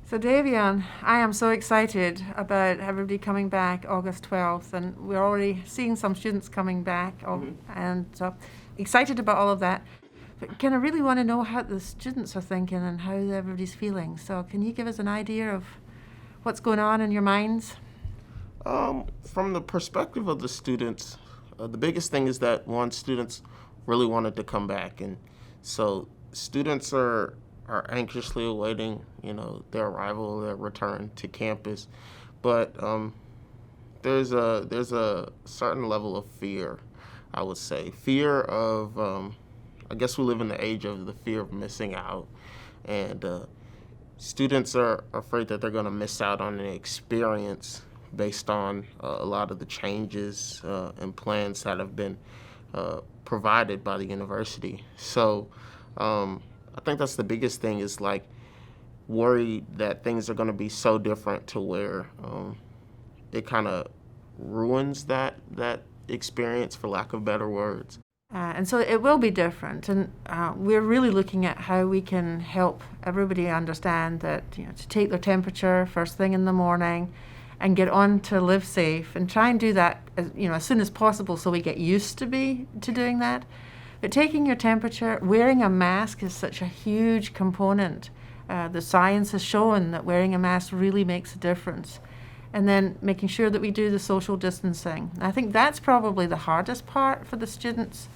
So Davion, I am so excited about everybody coming back August 12th, and we're already seeing some students coming back, and so excited about all of that. But kind of really want to know how the students are thinking and how everybody's feeling. So can you give us an idea of what's going on in your minds? From the perspective of the students, the biggest thing is that students really wanted to come back, and so students are anxiously awaiting, their arrival, their return to campus. But there's a certain level of fear, I would say, fear of I guess we live in the age of the fear of missing out, and students are afraid that they're going to miss out on an experience based on a lot of the changes and plans that have been provided by the university. So I think that's the biggest thing, is like worried that things are going to be so different to where it kind of ruins that experience, for lack of better words. And so it will be different, and we're really looking at how we can help everybody understand that to take their temperature first thing in the morning, and get on to live safe, and try and do that as soon as possible, so we get used to doing that. But taking your temperature, wearing a mask is such a huge component. The science has shown that wearing a mask really makes a difference. And then making sure that we do the social distancing. I think that's probably the hardest part for the students,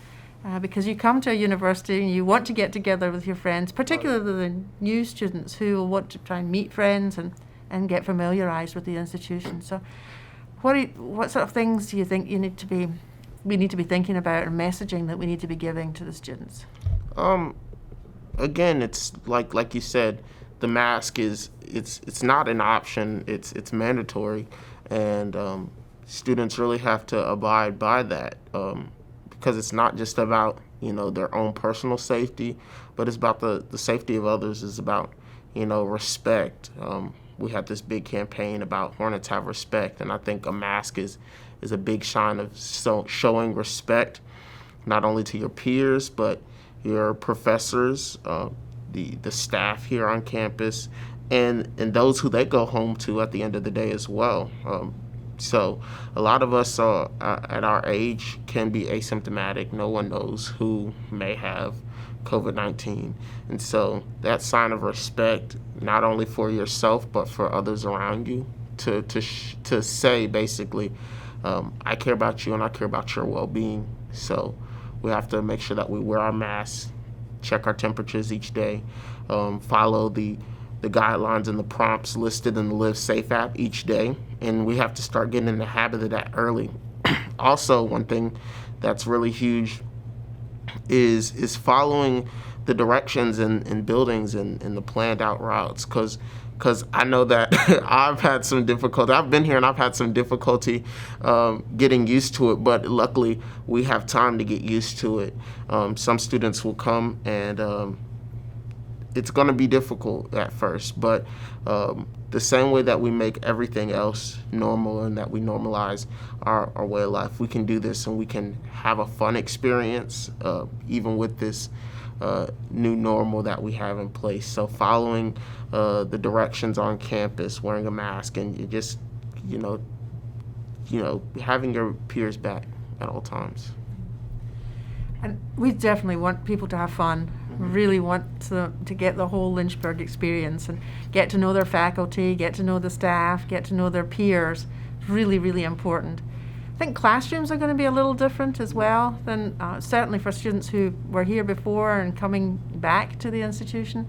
because you come to a university and you want to get together with your friends, particularly the new students who will want to try and meet friends and get familiarized with the institution. So what sort of things do you think we need to be thinking about, or messaging that we need to be giving to the students? Again, it's like you said, the mask it's not an option, it's mandatory, and students really have to abide by that, because it's not just about their own personal safety, but it's about the safety of others. It's about respect. We have this big campaign about Hornets Have Respect, and I think a mask is a big sign of showing respect, not only to your peers, but your professors, the staff here on campus, and those who they go home to at the end of the day as well. So a lot of us at our age can be asymptomatic. No one knows who may have COVID-19. And so that sign of respect, not only for yourself, but for others around you, to say basically, I care about you and I care about your well-being. So we have to make sure that we wear our masks, check our temperatures each day, follow the guidelines and the prompts listed in the Live Safe app each day, and we have to start getting in the habit of that early. Also, one thing that's really huge is following the directions in buildings and the planned out routes, because I know that I've had some difficulty. I've been here and I've had some difficulty getting used to it, but luckily we have time to get used to it. Some students will come and it's going to be difficult at first, but the same way that we make everything else normal and that we normalize our way of life, we can do this and we can have a fun experience even with this new normal that we have in place. So following the directions on campus, wearing a mask, and you just having your peers back at all times. And we definitely want people to have fun. Really want to get the whole Lynchburg experience and get to know their faculty, get to know the staff, get to know their peers. Really, really important. I think classrooms are going to be a little different as well than certainly for students who were here before and coming back to the institution.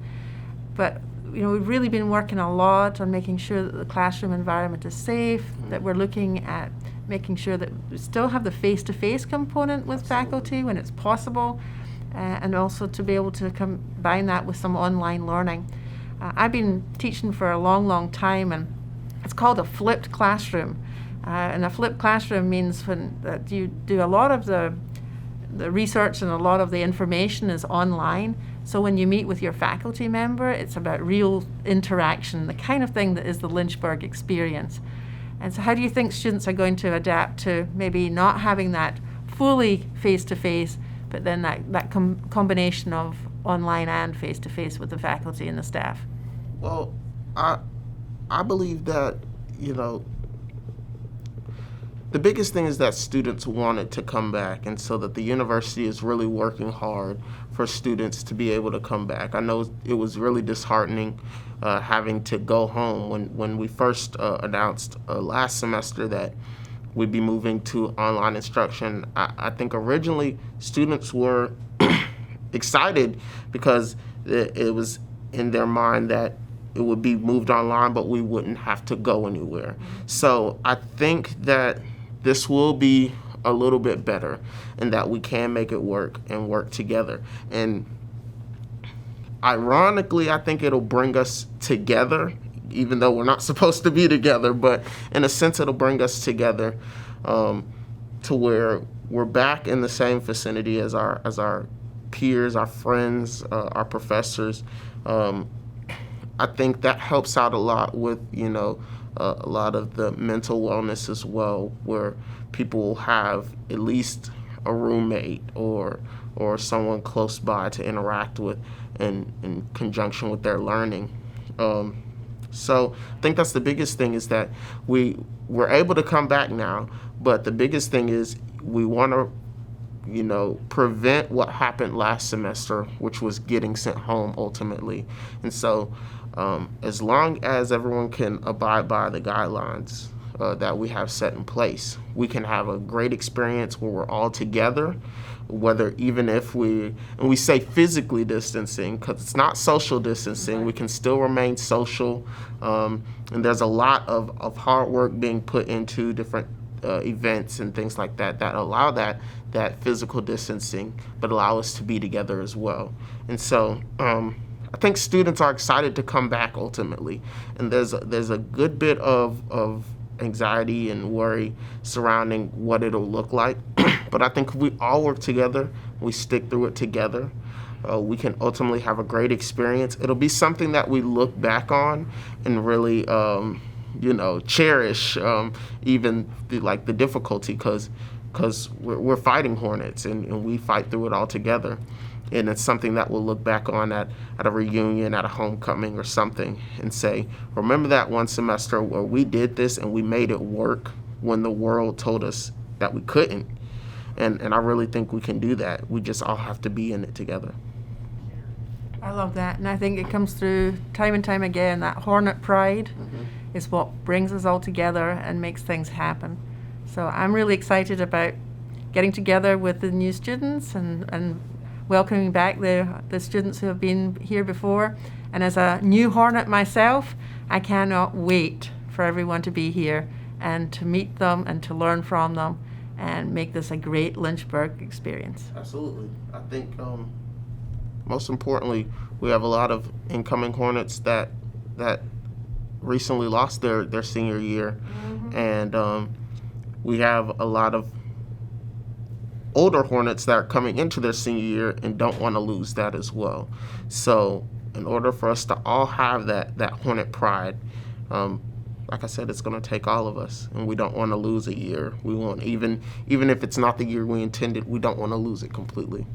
But we've really been working a lot on making sure that the classroom environment is safe, that we're looking at making sure that we still have the face-to-face component with faculty when it's possible, and also to be able to combine that with some online learning. I've been teaching for a long, long time, and it's called a flipped classroom. And a flipped classroom means that you do a lot of the research and a lot of the information is online. So when you meet with your faculty member, it's about real interaction, the kind of thing that is the Lynchburg experience. And so how do you think students are going to adapt to maybe not having that fully face-to-face, but then that combination of online and face-to-face with the faculty and the staff? Well, I believe that, you know, the biggest thing is that students wanted to come back, and so that the university is really working hard for students to be able to come back. I know it was really disheartening having to go home when we first announced last semester that we'd be moving to online instruction. I think originally students were excited because it was in their mind that it would be moved online, but we wouldn't have to go anywhere. So I think that this will be a little bit better and that we can make it work and work together. And ironically, I think it'll bring us together, even though we're not supposed to be together, but in a sense it'll bring us together to where we're back in the same vicinity as our peers, our friends, our professors. I think that helps out a lot with, you know, a lot of the mental wellness as well, where people will have at least a roommate or someone close by to interact with in conjunction with their learning. So I think that's the biggest thing, is that we're able to come back now, but the biggest thing is we want to, you know, prevent what happened last semester, which was getting sent home ultimately. And so as long as everyone can abide by the guidelines that we have set in place, we can have a great experience where we're all together, whether even if we say physically distancing, because it's not social distancing, we can still remain social. And there's a lot of hard work being put into different events and things like that allow that physical distancing, but allow us to be together as well. And so I think students are excited to come back ultimately, and there's a good bit of anxiety and worry surrounding what it'll look like. But I think if we all work together, we stick through it together, we can ultimately have a great experience. It'll be something that we look back on and really, you know, cherish, even the difficulty, because we're fighting hornets, and we fight through it all together. And it's something that we'll look back on at a reunion, at a homecoming or something, and say, remember that one semester where we did this and we made it work when the world told us that we couldn't. And I really think we can do that. We just all have to be in it together. I love that, and I think it comes through time and time again. That hornet pride is what brings us all together and makes things happen. So I'm really excited about getting together with the new students and welcoming back the students who have been here before. And as a new hornet myself, I cannot wait for everyone to be here and to meet them and to learn from them and make this a great Lynchburg experience. Absolutely. I think most importantly, we have a lot of incoming hornets that recently lost their senior year, and we have a lot of older hornets that are coming into their senior year and don't want to lose that as well. So in order for us to all have that hornet pride, like I said, it's going to take all of us, and we don't want to lose a year. We won't, even if it's not the year we intended, we don't want to lose it completely.